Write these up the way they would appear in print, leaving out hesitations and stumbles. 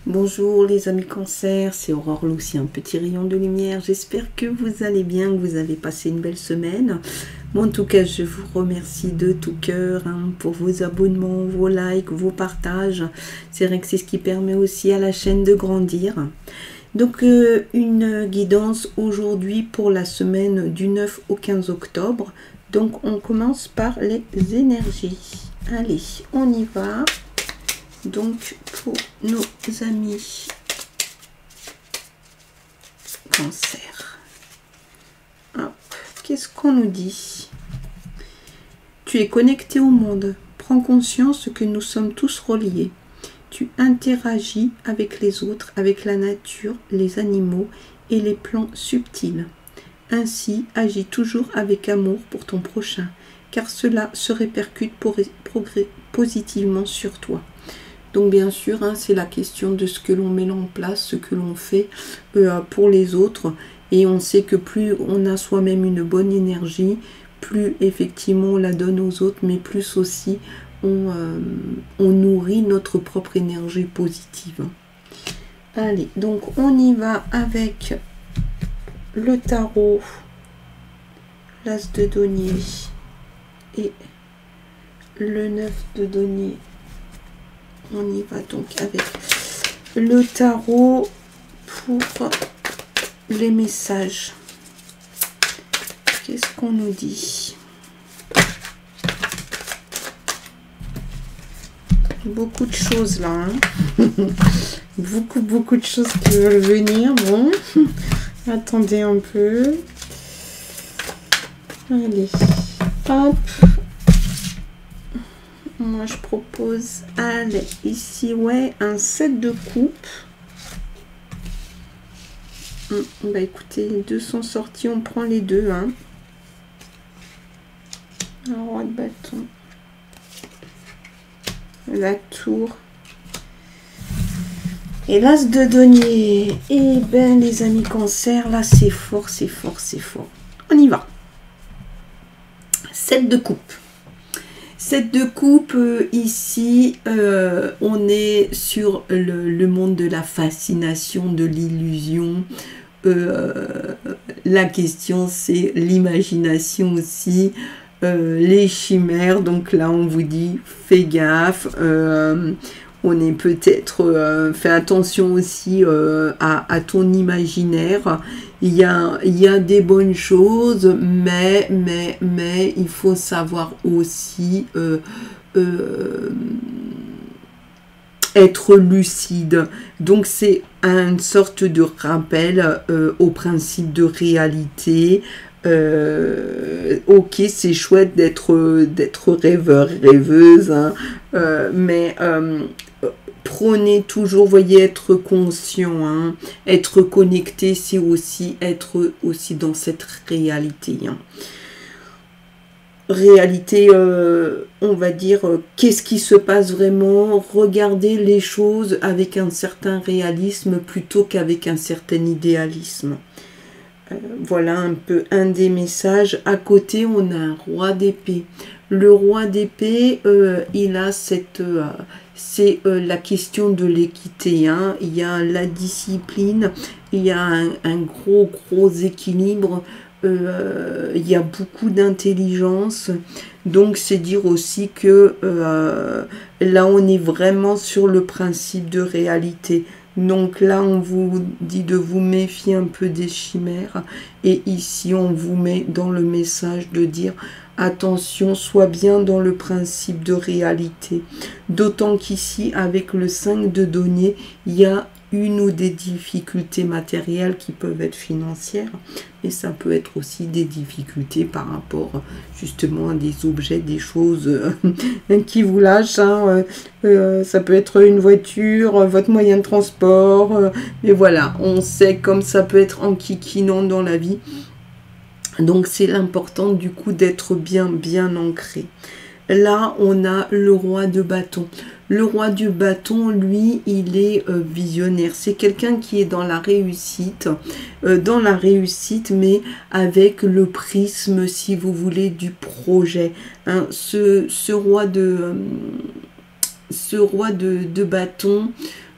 Bonjour les amis cancer, c'est Aurore Lucie, un petit rayon de lumière. J'espère que vous allez bien, que vous avez passé une belle semaine. Bon, en tout cas, je vous remercie de tout cœur pour vos abonnements, vos likes, vos partages. C'est vrai que c'est ce qui permet aussi à la chaîne de grandir. Donc, une guidance aujourd'hui pour la semaine du 9 au 15 octobre. Donc, on commence par les énergies. Allez, on y va. Donc, pour nos amis cancer, qu'est-ce qu'on nous dit? Tu es connecté au monde. Prends conscience que nous sommes tous reliés. Tu interagis avec les autres, avec la nature, les animaux et les plans subtils. Ainsi, agis toujours avec amour pour ton prochain, car cela se répercute positivement sur toi. Donc bien sûr, c'est la question de ce que l'on met en place, ce que l'on fait pour les autres. Et on sait que plus on a soi-même une bonne énergie, plus effectivement on la donne aux autres, mais plus aussi on nourrit notre propre énergie positive. Allez, donc on y va avec le tarot, l'as de denier et le 9 de denier. On y va donc avec le tarot pour les messages. Qu'est-ce qu'on nous dit? Beaucoup de choses là. Beaucoup de choses qui veulent venir. Bon, attendez un peu. Allez, hop. Moi, je propose, allez, ici, ouais, un 7 de coupe. Bah, écoutez, les deux sont sortis, on prend les deux, Un roi de bâton. La tour. Et l'as de denier. Eh ben, les amis cancer, là, c'est fort, c'est fort, c'est fort. On y va. 7 de coupe. 7 de coupe, ici, on est sur le monde de la fascination, de l'illusion. La question, c'est l'imagination aussi, les chimères. Donc là, on vous dit, fais gaffe. On est peut-être, fais attention aussi à ton imaginaire. Il y a des bonnes choses, mais il faut savoir aussi être lucide. Donc c'est une sorte de rappel au principe de réalité. Ok, c'est chouette d'être rêveur, rêveuse, mais prenez toujours, voyez, être conscient, être connecté, c'est aussi être aussi dans cette réalité. Réalité, on va dire, qu'est-ce qui se passe vraiment, regardez les choses avec un certain réalisme plutôt qu'avec un certain idéalisme. Voilà un peu un des messages. À côté, on a un roi d'épée. Le roi d'épée, il a cette... c'est la question de l'équité. Il y a la discipline, il y a un gros équilibre. Il y a beaucoup d'intelligence. Donc, c'est dire aussi que là, on est vraiment sur le principe de réalité. Donc là, on vous dit de vous méfier un peu des chimères. Et ici, on vous met dans le message de dire attention, sois bien dans le principe de réalité. D'autant qu'ici, avec le 5 de denier, il y a une ou des difficultés matérielles qui peuvent être financières, mais ça peut être aussi des difficultés par rapport justement à des objets, des choses qui vous lâchent. Ça peut être une voiture, votre moyen de transport, mais voilà, on sait comme ça peut être enquiquinant dans la vie. Donc c'est l'important du coup d'être bien ancré. Là, on a le roi de bâton. Le roi du bâton, lui, il est visionnaire. C'est quelqu'un qui est dans la réussite, mais avec le prisme, si vous voulez, du projet. Ce roi de bâton,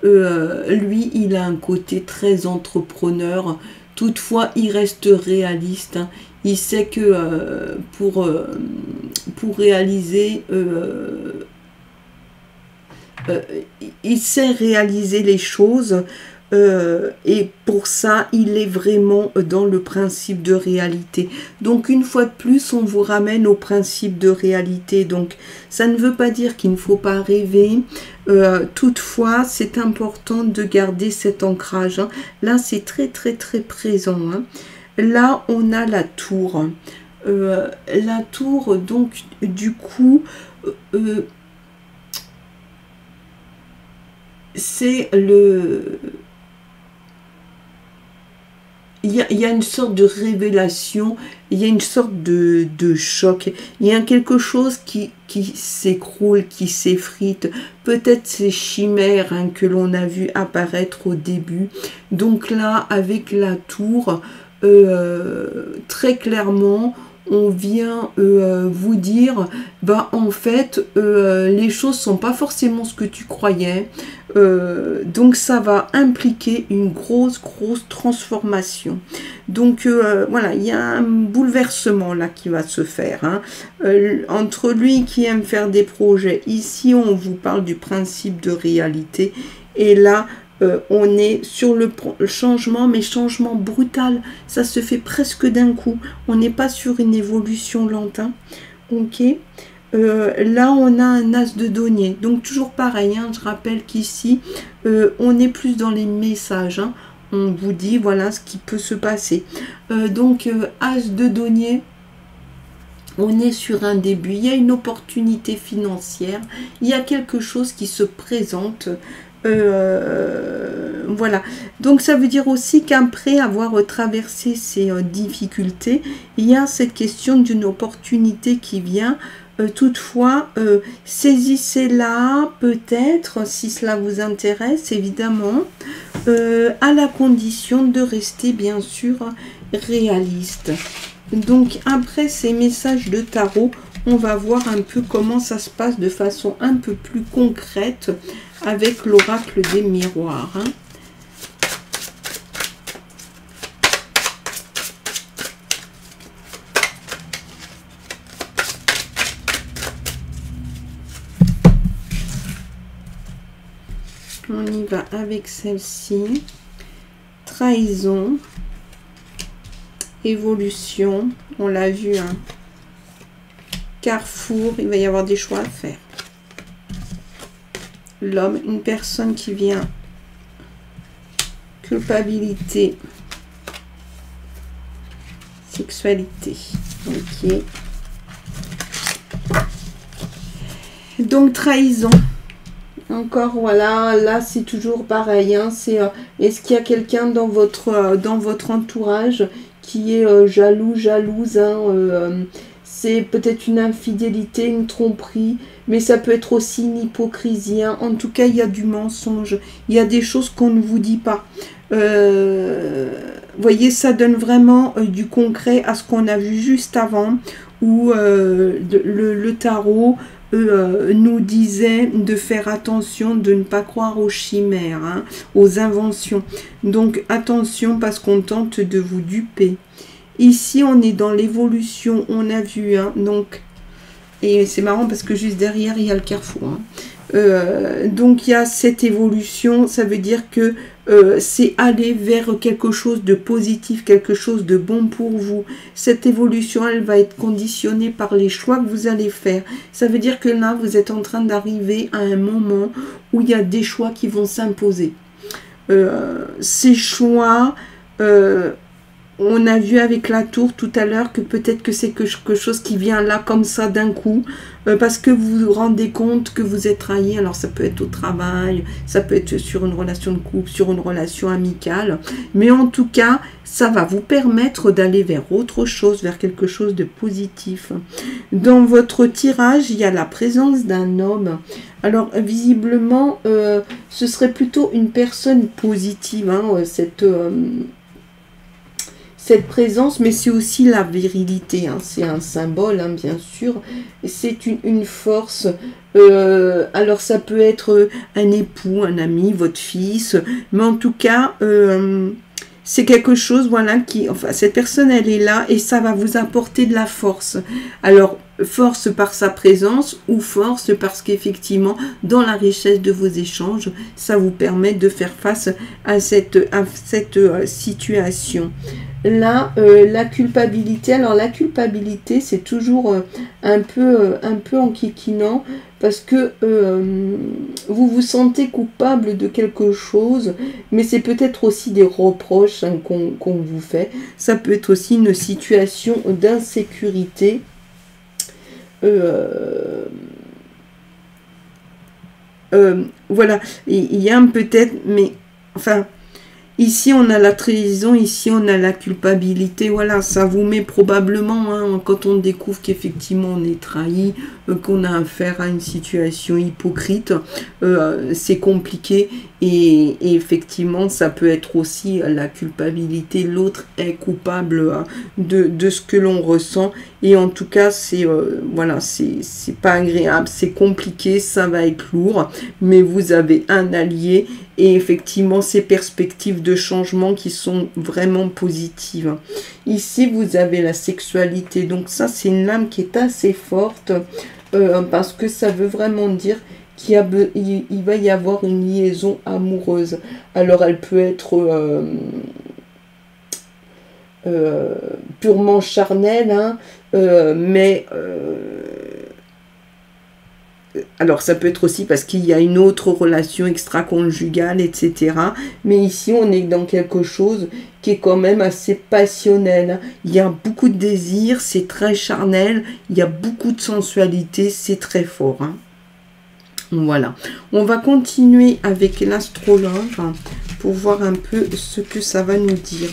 lui, il a un côté très entrepreneur. Toutefois, il reste réaliste, hein. Il sait que pour réaliser, il sait réaliser les choses. Et pour ça, il est vraiment dans le principe de réalité. Donc, une fois de plus, on vous ramène au principe de réalité. Donc, ça ne veut pas dire qu'il ne faut pas rêver. Toutefois, c'est important de garder cet ancrage, hein. Là, c'est très, très, très présent, hein. Là, on a la tour. La tour, donc, du coup, c'est le... Il y a une sorte de révélation, il y a une sorte de choc, il y a quelque chose qui s'écroule, qui s'effrite, peut-être ces chimères, hein, que l'on a vu apparaître au début. Donc là, avec la tour, très clairement, on vient vous dire, bah en fait, les choses sont pas forcément ce que tu croyais. Donc ça va impliquer une grosse transformation. Donc voilà, il y a un bouleversement là qui va se faire, hein. Entre lui qui aime faire des projets, ici on vous parle du principe de réalité, et là on est sur le changement, mais changement brutal, ça se fait presque d'un coup, on n'est pas sur une évolution lente, hein. Ok. Là on a un as de denier, donc toujours pareil, hein, je rappelle qu'ici on est plus dans les messages, hein. On vous dit voilà ce qui peut se passer. Donc as de denier, on est sur un début, il y a une opportunité financière, il y a quelque chose qui se présente. Voilà, donc ça veut dire aussi qu'après avoir traversé ces difficultés, il y a cette question d'une opportunité qui vient. Toutefois, saisissez-la peut-être, si cela vous intéresse, évidemment, à la condition de rester bien sûr réaliste. Donc après ces messages de tarot, on va voir un peu comment ça se passe de façon un peu plus concrète avec l'oracle des miroirs, hein. On y va avec celle-ci. Trahison. Évolution. On l'a vu, hein. Carrefour. Il va y avoir des choix à faire. L'homme. Une personne qui vient. Culpabilité. Sexualité. Ok. Donc, trahison. Encore, voilà, là c'est toujours pareil, hein, c'est est-ce qu'il y a quelqu'un dans votre entourage qui est jaloux, jalouse, hein, c'est peut-être une infidélité, une tromperie, mais ça peut être aussi une hypocrisie, hein. En tout cas, il y a du mensonge, il y a des choses qu'on ne vous dit pas. Voyez, ça donne vraiment du concret à ce qu'on a vu juste avant, où le tarot nous disait de faire attention, de ne pas croire aux chimères, hein, aux inventions. Donc attention parce qu'on tente de vous duper. Ici on est dans l'évolution, on a vu, hein, donc, et c'est marrant parce que juste derrière il y a le carrefour, hein. Donc il y a cette évolution, ça veut dire que c'est aller vers quelque chose de positif, quelque chose de bon pour vous. Cette évolution, elle va être conditionnée par les choix que vous allez faire. Ça veut dire que là, vous êtes en train d'arriver à un moment où il y a des choix qui vont s'imposer. Ces choix... on a vu avec la tour tout à l'heure que peut-être que c'est quelque chose qui vient là comme ça d'un coup, parce que vous vous rendez compte que vous êtes trahi. Alors ça peut être au travail, ça peut être sur une relation de couple, sur une relation amicale, mais en tout cas ça va vous permettre d'aller vers autre chose, vers quelque chose de positif. Dans votre tirage, il y a la présence d'un homme. Alors visiblement ce serait plutôt une personne positive, hein, cette présence, mais c'est aussi la virilité, hein. C'est un symbole, hein, bien sûr. C'est une force. Alors ça peut être un époux, un ami, votre fils, mais en tout cas, c'est quelque chose, voilà, enfin, cette personne, elle est là et ça va vous apporter de la force. Alors, force par sa présence ou force parce qu'effectivement, dans la richesse de vos échanges, ça vous permet de faire face à cette situation. Là, la culpabilité, alors la culpabilité, c'est toujours un peu enquiquinant parce que vous vous sentez coupable de quelque chose, mais c'est peut-être aussi des reproches, hein, qu'on vous fait. Ça peut être aussi une situation d'insécurité. Voilà, il y a peut-être, mais enfin, ici on a la trahison, ici on a la culpabilité, voilà, ça vous met probablement, hein, quand on découvre qu'effectivement on est trahi, qu'on a affaire à une situation hypocrite, c'est compliqué et effectivement ça peut être aussi la culpabilité, l'autre est coupable de ce que l'on ressent et en tout cas c'est voilà, c'est pas agréable, c'est compliqué, ça va être lourd, mais vous avez un allié et effectivement ces perspectives de changement qui sont vraiment positives. Ici vous avez la sexualité, donc ça c'est une lame qui est assez forte parce que ça veut vraiment dire qu'il va y avoir une liaison amoureuse. Alors elle peut être purement charnelle, hein, mais alors ça peut être aussi parce qu'il y a une autre relation extra-conjugale, etc. Mais ici on est dans quelque chose qui est quand même assez passionnel. Il y a beaucoup de désir, c'est très charnel, il y a beaucoup de sensualité, c'est très fort, hein. Voilà, on va continuer avec l'astrologue pour voir un peu ce que ça va nous dire.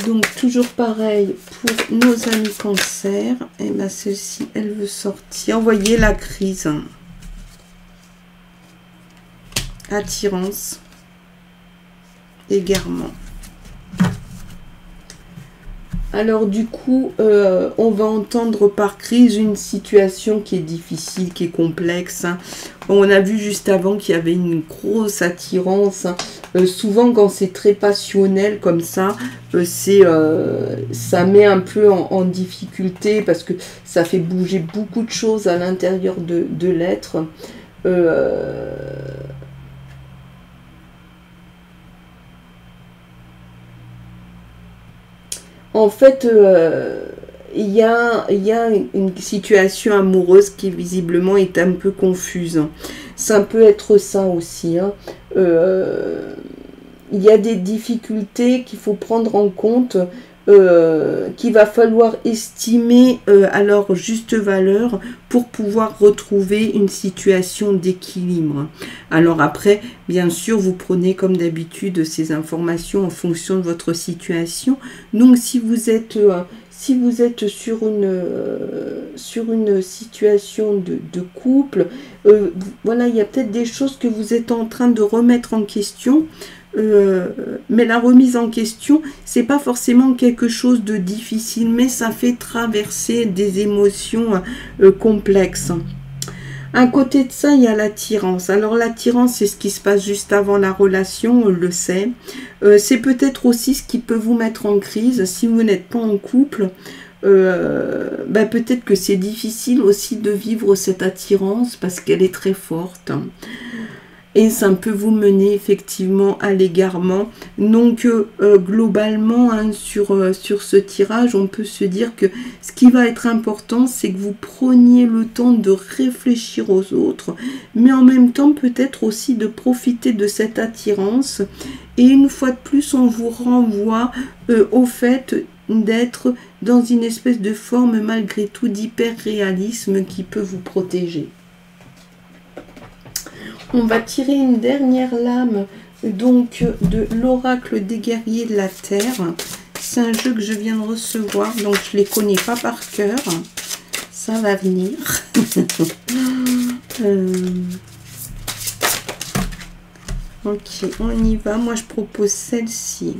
Donc toujours pareil pour nos amis cancer, et bien celle-ci elle veut sortir. Envoyer la crise, attirance, égarement. Alors du coup, on va entendre par crise une situation qui est difficile, qui est complexe, hein. On a vu juste avant qu'il y avait une grosse attirance, hein. Souvent quand c'est très passionnel comme ça, ça met un peu en difficulté parce que ça fait bouger beaucoup de choses à l'intérieur de l'être. En fait, il y a une situation amoureuse qui visiblement est un peu confuse. Ça peut être ça aussi, hein. Il y a des difficultés qu'il faut prendre en compte, qu'il va falloir estimer à leur juste valeur pour pouvoir retrouver une situation d'équilibre. Alors après, bien sûr, vous prenez comme d'habitude ces informations en fonction de votre situation. Donc si vous êtes sur une situation de couple, voilà, il y a peut-être des choses que vous êtes en train de remettre en question. Mais la remise en question, c'est pas forcément quelque chose de difficile, mais ça fait traverser des émotions complexes. À côté de ça, il y a l'attirance. Alors l'attirance, c'est ce qui se passe juste avant la relation, on le sait. C'est peut-être aussi ce qui peut vous mettre en crise si vous n'êtes pas en couple. Peut-être que c'est difficile aussi de vivre cette attirance parce qu'elle est très forte. Et ça peut vous mener effectivement à l'égarement. Donc globalement, hein, sur ce tirage, on peut se dire que ce qui va être important, c'est que vous preniez le temps de réfléchir aux autres, mais en même temps peut-être aussi de profiter de cette attirance. Et une fois de plus, on vous renvoie au fait d'être dans une espèce de forme malgré tout d'hyper-réalisme qui peut vous protéger. On va tirer une dernière lame donc de l'oracle des guerriers de la terre. C'est un jeu que je viens de recevoir, donc je ne les connais pas par cœur. Ça va venir. Ok, on y va. Moi, je propose celle-ci.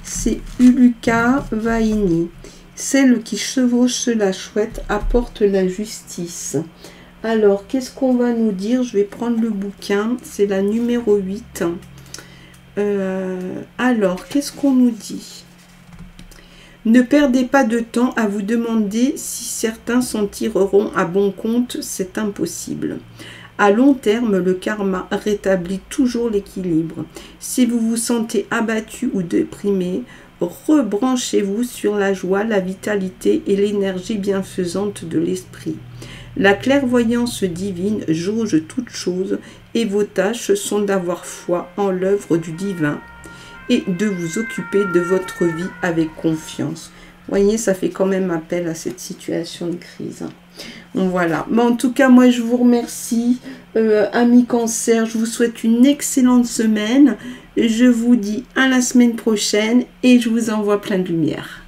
C'est Uluka Vaini. Celle qui chevauche la chouette apporte la justice. Alors, qu'est-ce qu'on va nous dire? Je vais prendre le bouquin. C'est la numéro 8. Alors, qu'est-ce qu'on nous dit? Ne perdez pas de temps à vous demander si certains s'en tireront à bon compte. C'est impossible. À long terme, le karma rétablit toujours l'équilibre. Si vous vous sentez abattu ou déprimé, rebranchez-vous sur la joie, la vitalité et l'énergie bienfaisante de l'esprit. La clairvoyance divine jauge toutes choses et vos tâches sont d'avoir foi en l'œuvre du divin et de vous occuper de votre vie avec confiance. Vous voyez, ça fait quand même appel à cette situation de crise. Voilà. Mais en tout cas, moi, je vous remercie, amis Cancer. Je vous souhaite une excellente semaine. Je vous dis à la semaine prochaine et je vous envoie plein de lumière.